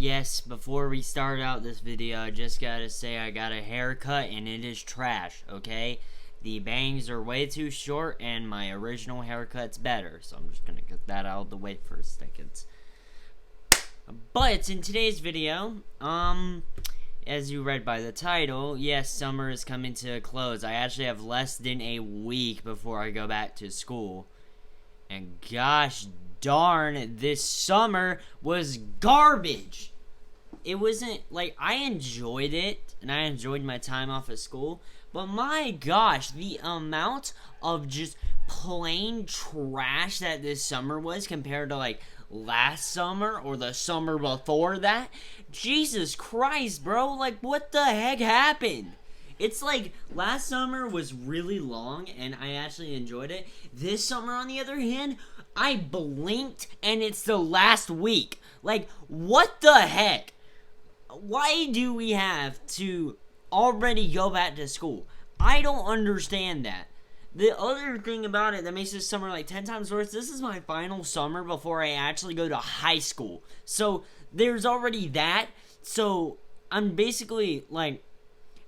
Yes, before we start out this video, I just gotta say I got a haircut and it is trash, okay? The bangs are way too short and my original haircut's better, so I'm just gonna get that out of the way for a second. But in today's video, as you read by the title, yes, summer is coming to a close. I actually have less than a week before I go back to school. And gosh darn, this summer was garbage. It wasn't, like, I enjoyed it, and I enjoyed my time off of school, but my gosh, the amount of just plain trash that this summer was compared to, like, last summer or the summer before that, Jesus Christ, bro, like, what the heck happened? It's like, last summer was really long, and I actually enjoyed it. This summer, on the other hand, I blinked, and it's the last week. Like, what the heck? Why do we have to already go back to school? I don't understand that. The other thing about it that makes this summer like 10 times worse, this is my final summer before I actually go to high school. So, there's already that. So, I'm basically, like,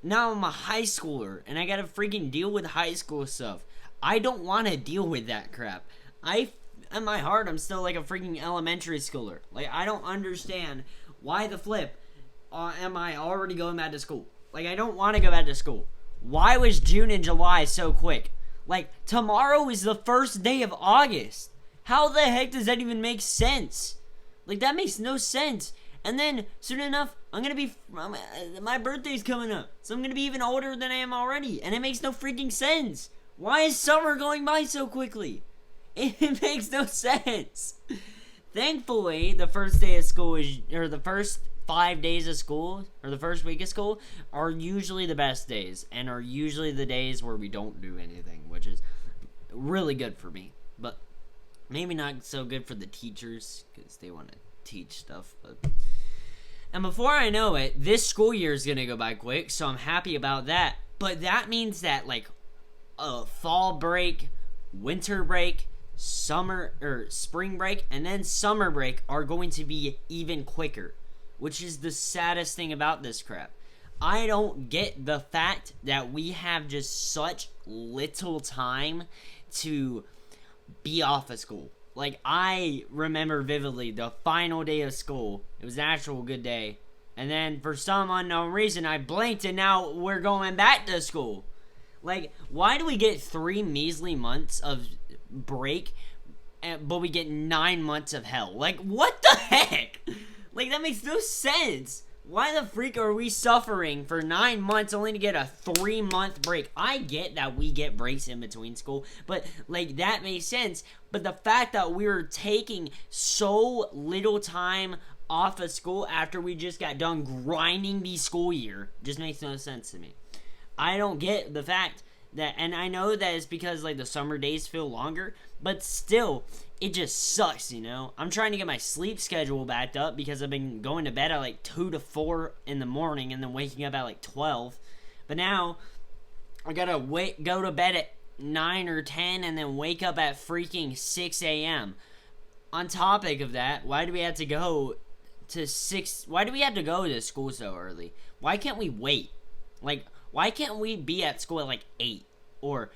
now I'm a high schooler, and I gotta freaking deal with high school stuff. I don't want to deal with that crap. In my heart, I'm still like a freaking elementary schooler. Like, I don't understand why the flip am I already going back to school. Like, I don't want to go back to school. Why was June and July so quick? Like, tomorrow is the first day of August. How the heck does that even make sense? Like, that makes no sense. And then, soon enough, my birthday's coming up. So I'm going to be even older than I am already. And it makes no freaking sense. Why is summer going by so quickly? It makes no sense. Thankfully, the first day of school or the first 5 days of school, or the first week of school, are usually the best days, and are usually the days where we don't do anything, which is really good for me. But maybe not so good for the teachers, because they want to teach stuff. And before I know it, this school year is going to go by quick, so I'm happy about that. But that means that, like, fall break, winter break, spring break, and then summer break are going to be even quicker, which is the saddest thing about this crap. I don't get the fact that we have just such little time to be off of school. Like, I remember vividly the final day of school. It was an actual good day. And then, for some unknown reason, I blinked and now we're going back to school. Like, why do we get 3 measly months of break, but we get 9 months of hell? Like, what the heck? Like, that makes no sense. Why the freak are we suffering for 9 months only to get a 3-month break? I get that we get breaks in between school, but, like, that makes sense. But the fact that we're taking so little time off of school after we just got done grinding the school year just makes no sense to me. I don't get the fact that, and I know that it's because, like, the summer days feel longer, but still, it just sucks, you know? I'm trying to get my sleep schedule backed up because I've been going to bed at, like, 2 to 4 in the morning and then waking up at, like, 12. But now, I gotta go to bed at 9 or 10 and then wake up at freaking 6 a.m. On topic of that, why do we have to go to school so early? Why can't we wait? Like, why can't we be at school at, like, 8? Why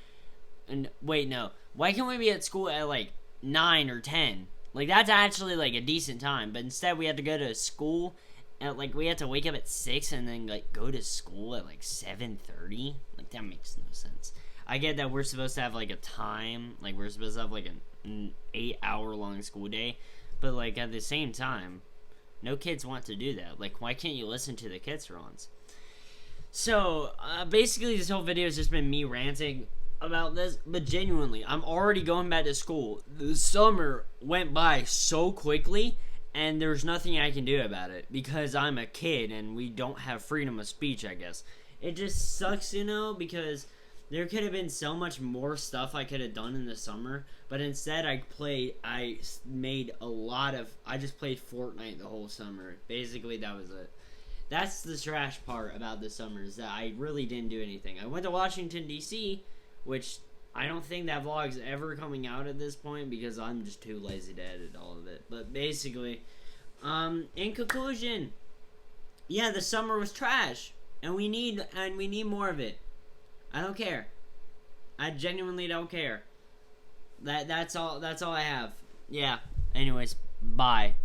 can't we be at school at, like, 9 or 10? Like, that's actually, like, a decent time. But instead, we have to go to school at, like, we have to wake up at 6 and then, like, go to school at, like, 7:30. Like, that makes no sense. I get that we're supposed to have, like, a time. Like, we're supposed to have, like, an 8-hour-long school day. But, like, at the same time, no kids want to do that. Like, why can't you listen to the kids' runs? So, basically this whole video has just been me ranting about this, but genuinely, I'm already going back to school. The summer went by so quickly, and there's nothing I can do about it, because I'm a kid, and we don't have freedom of speech, I guess. It just sucks, you know, because there could have been so much more stuff I could have done in the summer, but instead I just played Fortnite the whole summer. Basically, that was it. That's the trash part about the summer, is that I really didn't do anything. I went to Washington, D.C., which I don't think that vlog's ever coming out at this point because I'm just too lazy to edit all of it. But basically, In conclusion, yeah, the summer was trash, and we need more of it. I don't care. I genuinely don't care. That's all I have. Yeah. Anyways, bye.